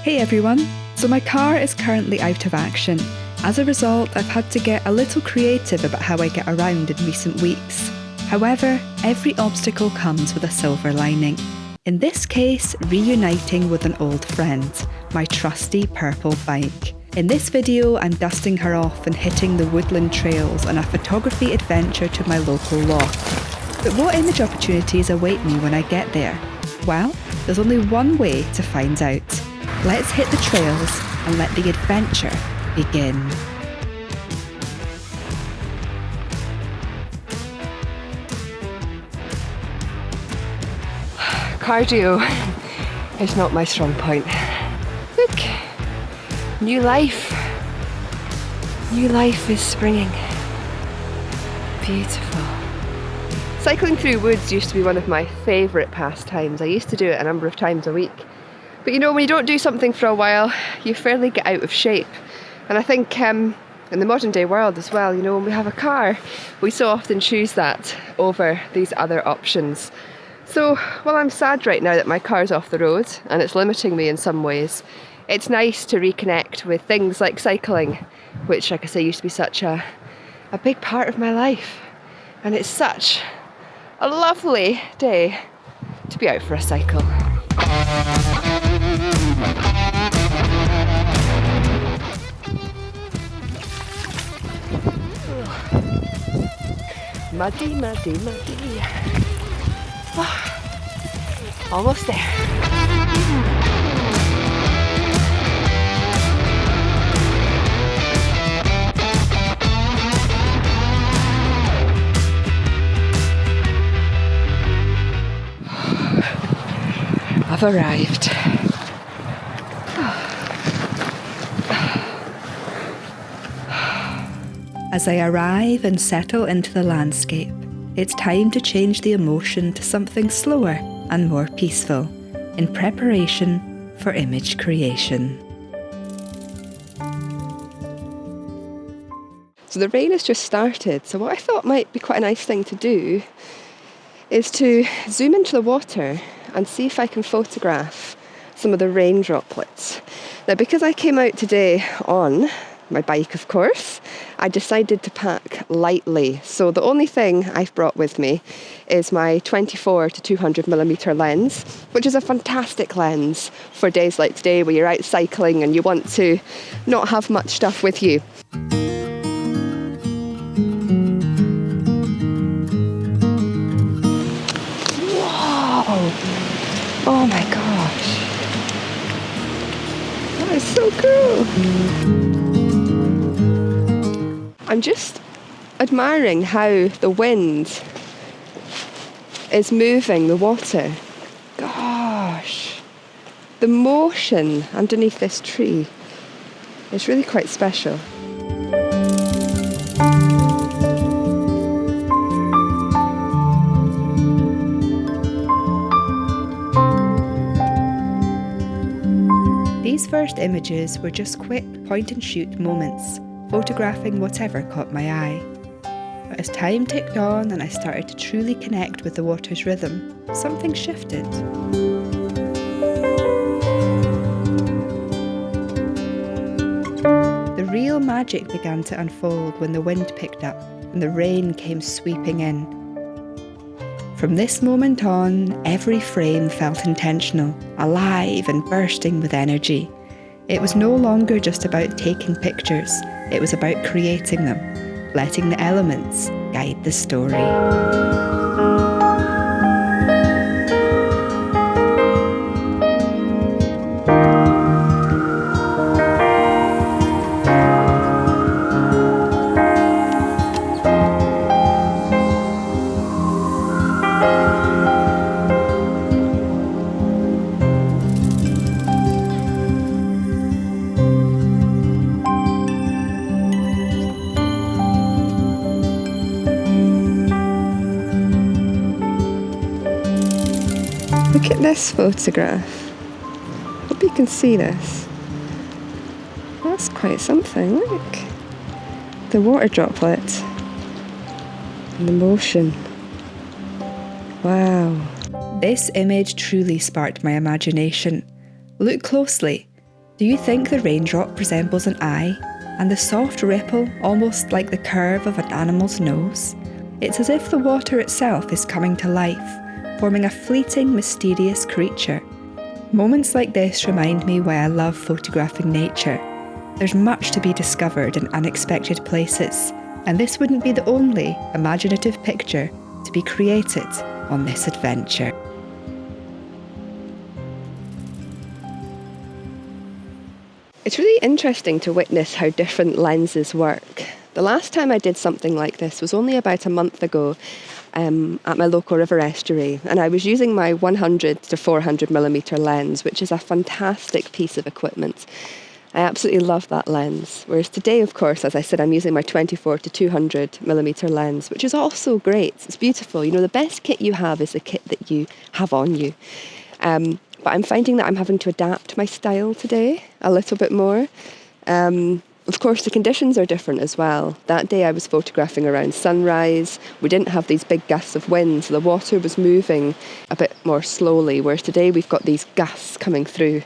Hey everyone! So my car is currently out of action. As a result, I've had to get a little creative about how I get around in recent weeks. However, every obstacle comes with a silver lining. In this case, reuniting with an old friend, my trusty purple bike. In this video, I'm dusting her off and hitting the woodland trails on a photography adventure to my local Loch. But what image opportunities await me when I get there? Well, there's only one way to find out. Let's hit the trails and let the adventure begin. Cardio is not my strong point. Look, new life. New life is springing. Beautiful. Cycling through woods used to be one of my favourite pastimes. I used to do it a number of times a week. But you know, when you don't do something for a while, you fairly get out of shape. And I think in the modern day world as well, you know, when we have a car, we so often choose that over these other options. So while I'm sad right now that my car's off the road and it's limiting me in some ways, it's nice to reconnect with things like cycling, which, like I say, used to be such a big part of my life. And it's such a lovely day to be out for a cycle. Muddy, muddy, muddy. Oh, almost there. I've arrived. As I arrive and settle into the landscape, it's time to change the emotion to something slower and more peaceful, in preparation for image creation. So the rain has just started, so what I thought might be quite a nice thing to do is to zoom into the water and see if I can photograph some of the rain droplets. Now, because I came out today on my bike, of course, I decided to pack lightly. So the only thing I've brought with me is my 24 to 200mm lens, which is a fantastic lens for days like today where you're out cycling and you want to not have much stuff with you. Whoa! Oh my gosh! That is so cool! I'm just admiring how the wind is moving the water. Gosh, the motion underneath this tree is really quite special. These first images were just quick point-and-shoot moments, photographing whatever caught my eye. But as time ticked on and I started to truly connect with the water's rhythm, something shifted. The real magic began to unfold when the wind picked up and the rain came sweeping in. From this moment on, every frame felt intentional, alive and bursting with energy. It was no longer just about taking pictures, it was about creating them, letting the elements guide the story. Look at this photograph. Hope you can see this. That's quite something, look. The water droplet and the motion. Wow. This image truly sparked my imagination. Look closely. Do you think the raindrop resembles an eye, and the soft ripple almost like the curve of an animal's nose? It's as if the water itself is coming to life, forming a fleeting, mysterious creature. Moments like this remind me why I love photographing nature. There's much to be discovered in unexpected places, and this wouldn't be the only imaginative picture to be created on this adventure. It's really interesting to witness how different lenses work. The last time I did something like this was only about a month ago at my local river estuary, and I was using my 100 to 400mm lens, which is a fantastic piece of equipment. I absolutely love that lens. Whereas today, of course, as I said, I'm using my 24 to 200mm lens, which is also great. It's beautiful. You know, the best kit you have is the kit that you have on you. But I'm finding that I'm having to adapt my style today a little bit more. Of course, the conditions are different as well. That day I was photographing around sunrise. We didn't have these big gusts of wind, so the water was moving a bit more slowly, whereas today we've got these gusts coming through.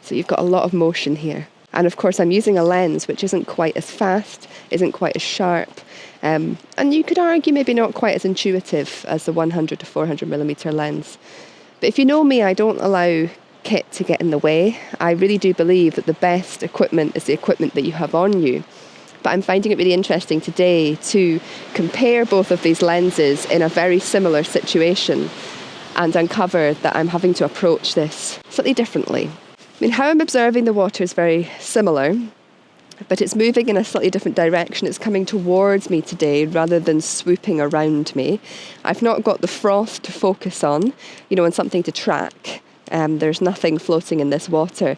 So you've got a lot of motion here. And of course, I'm using a lens which isn't quite as fast, isn't quite as sharp, and you could argue maybe not quite as intuitive as the 100 to 400mm lens. But if you know me, I don't allow kit to get in the way. I really do believe that the best equipment is the equipment that you have on you. But I'm finding it really interesting today to compare both of these lenses in a very similar situation and uncover that I'm having to approach this slightly differently. I mean, how I'm observing the water is very similar, but it's moving in a slightly different direction. It's coming towards me today rather than swooping around me. I've not got the froth to focus on, and something to track. There's nothing floating in this water.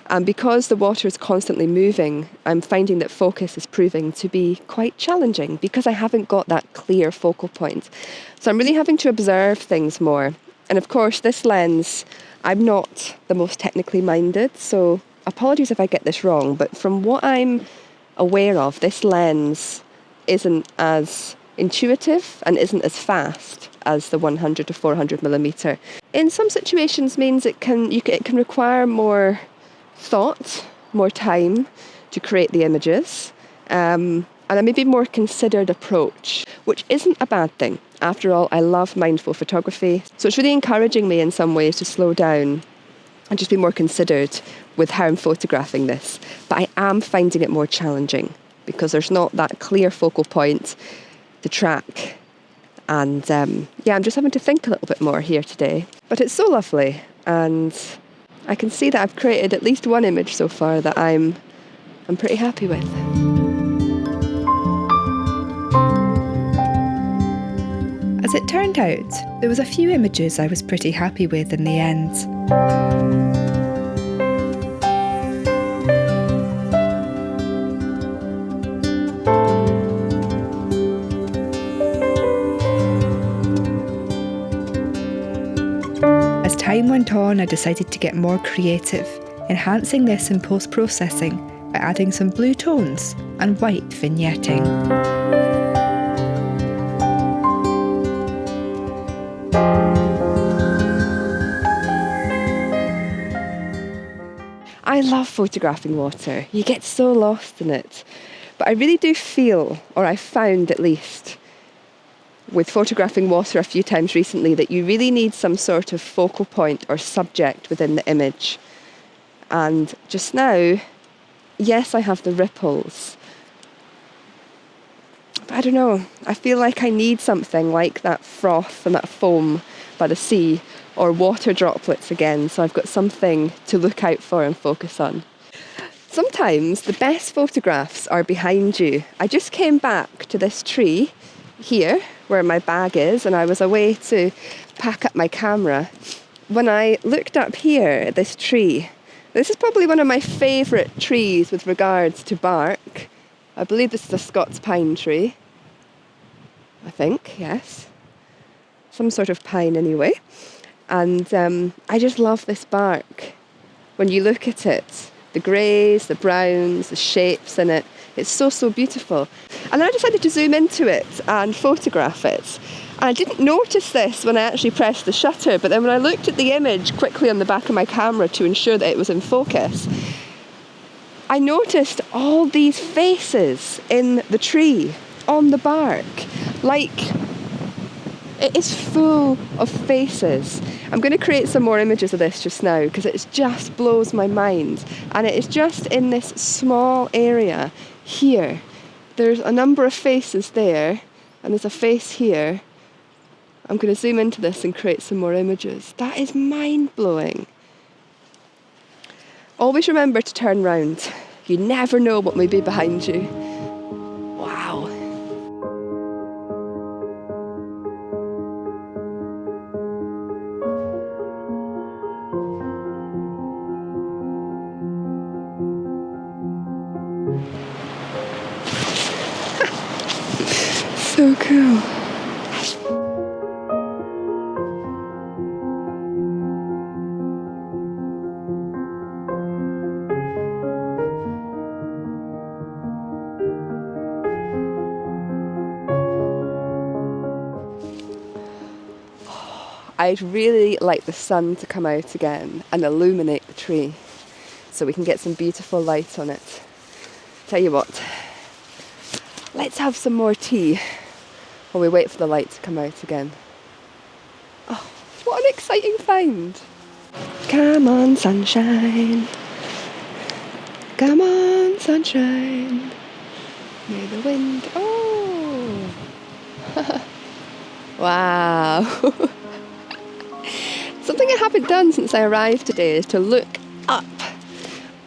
And because the water is constantly moving, I'm finding that focus is proving to be quite challenging because I haven't got that clear focal point. So I'm really having to observe things more. And of course, this lens, I'm not the most technically minded, so apologies if I get this wrong, but from what I'm aware of, this lens isn't as intuitive and isn't as fast as the 100 to 400mm. In some situations means it can require more thought, more time to create the images, and a maybe more considered approach, which isn't a bad thing. After all, I love mindful photography, so it's really encouraging me in some ways to slow down and just be more considered with how I'm photographing this. But I am finding it more challenging because there's not that clear focal point to track. And I'm just having to think a little bit more here today. But it's so lovely, and I can see that I've created at least one image so far that I'm pretty happy with. As it turned out, there was a few images I was pretty happy with in the end. As time went on, I decided to get more creative, enhancing this in post-processing by adding some blue tones and white vignetting. I love photographing water. You get so lost in it. But I really do feel, or I found at least, with photographing water a few times recently, that you really need some sort of focal point or subject within the image. And just now, yes, I have the ripples. But I don't know, I feel like I need something like that froth and that foam by the sea, or water droplets again, so I've got something to look out for and focus on. Sometimes the best photographs are behind you. I just came back to this tree here, where my bag is, and I was away to pack up my camera. When I looked up here at this tree, this is probably one of my favourite trees with regards to bark. I believe this is a Scots pine tree. I think, yes. Some sort of pine anyway. And I just love this bark. When you look at it, the greys, the browns, the shapes in it, it's so, so beautiful. And I decided to zoom into it and photograph it. And I didn't notice this when I actually pressed the shutter, but then when I looked at the image quickly on the back of my camera to ensure that it was in focus, I noticed all these faces in the tree, on the bark. Like, it is full of faces. I'm going to create some more images of this just now because it just blows my mind. And it is just in this small area here. There's a number of faces there, and there's a face here. I'm going to zoom into this and create some more images. That is mind-blowing. Always remember to turn round. You never know what may be behind you. Wow. So cool. I'd really like the sun to come out again and illuminate the tree so we can get some beautiful light on it. Tell you what, let's have some more tea while we wait for the light to come out again. Oh, what an exciting find! Come on, sunshine. Come on, sunshine. May the wind... Oh! Wow! Something I haven't done since I arrived today is to look up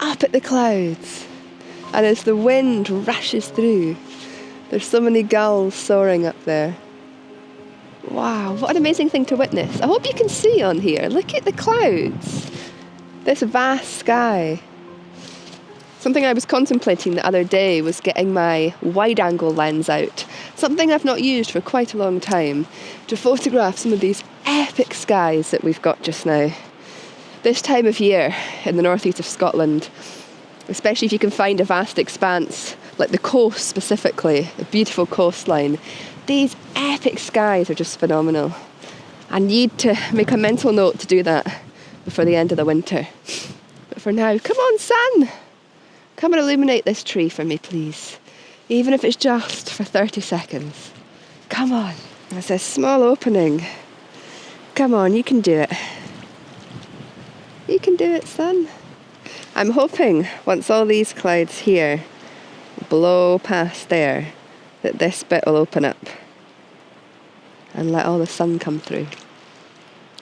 at the clouds. And as the wind rushes through, there's so many gulls soaring up there. Wow, what an amazing thing to witness. I hope you can see on here. Look at the clouds. This vast sky. Something I was contemplating the other day was getting my wide-angle lens out. Something I've not used for quite a long time, to photograph some of these epic skies that we've got just now. This time of year in the northeast of Scotland, especially if you can find a vast expanse, like the coast specifically, a beautiful coastline, these epic skies are just phenomenal. I need to make a mental note to do that before the end of the winter. But for now, come on, sun! Come and illuminate this tree for me, please. Even if it's just for 30 seconds. Come on. There's a small opening. Come on, you can do it. You can do it, sun. I'm hoping once all these clouds here blow past there, that this bit will open up and let all the sun come through.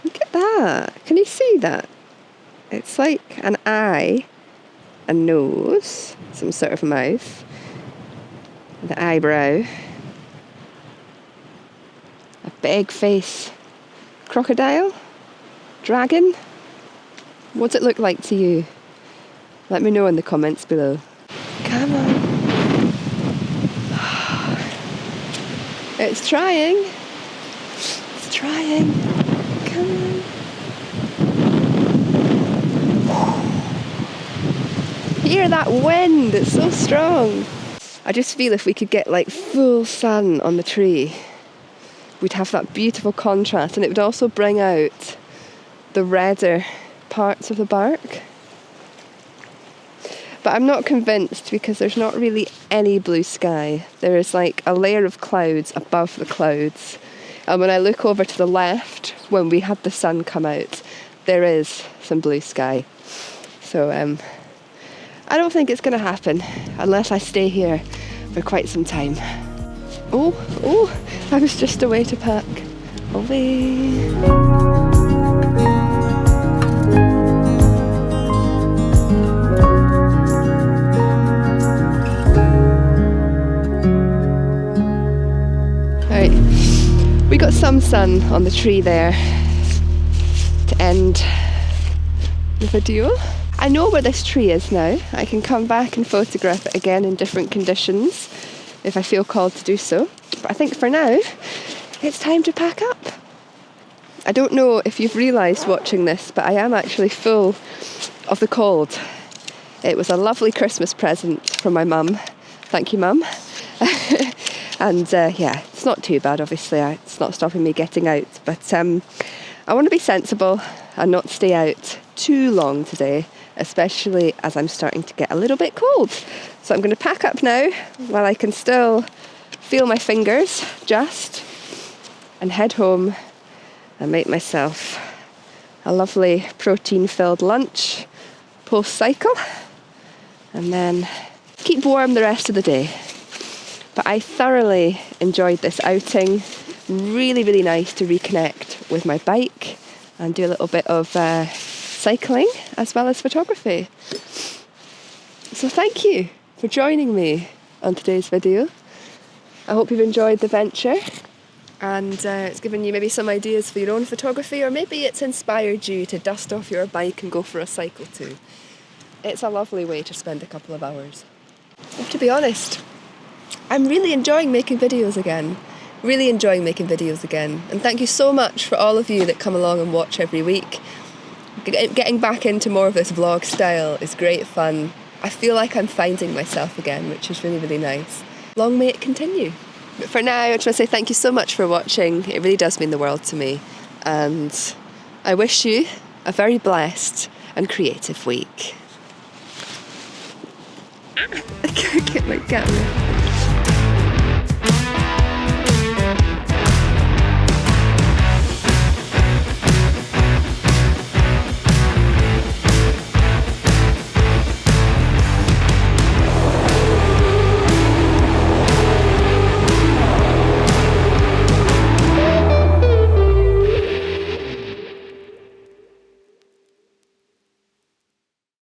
Look at that. Can you see that? It's like an eye, a nose, some sort of mouth, the eyebrow, a big face. Crocodile? Dragon? What's it look like to you? Let me know in the comments below. Come on. It's trying. It's trying. Come on. Hear that wind, it's so strong. I just feel if we could get like full sun on the tree, we'd have that beautiful contrast, and it would also bring out the redder parts of the bark. But I'm not convinced because there's not really any blue sky. There is like a layer of clouds above the clouds. And when I look over to the left, when we had the sun come out, there is some blue sky. So I don't think it's going to happen unless I stay here for quite some time. Oh, I was just away to pack. Away. Right, we got some sun on the tree there to end the video. I know where this tree is now. I can come back and photograph it again in different conditions if I feel called to do so. But I think for now, it's time to pack up. I don't know if you've realised watching this, but I am actually full of the cold. It was a lovely Christmas present from my mum. Thank you, Mum. And yeah, it's not too bad, obviously. It's not stopping me getting out. But I want to be sensible and not stay out too long today. especially as I'm starting to get a little bit cold. So I'm going to pack up now while I can still feel my fingers and head home and make myself a lovely protein-filled lunch post-cycle, and then keep warm the rest of the day. But I thoroughly enjoyed this outing. Really, really nice to reconnect with my bike and do a little bit of cycling as well as photography. So thank you for joining me on today's video. I hope you've enjoyed the venture, and it's given you maybe some ideas for your own photography, or maybe it's inspired you to dust off your bike and go for a cycle too. It's a lovely way to spend a couple of hours. But to be honest, I'm really enjoying making videos again. And thank you so much for all of you that come along and watch every week. Getting back into more of this vlog style is great fun. I feel like I'm finding myself again, which is really, really nice. Long may it continue. But for now, I just want to say thank you so much for watching. It really does mean the world to me. And I wish you a very blessed and creative week. I can't get my camera.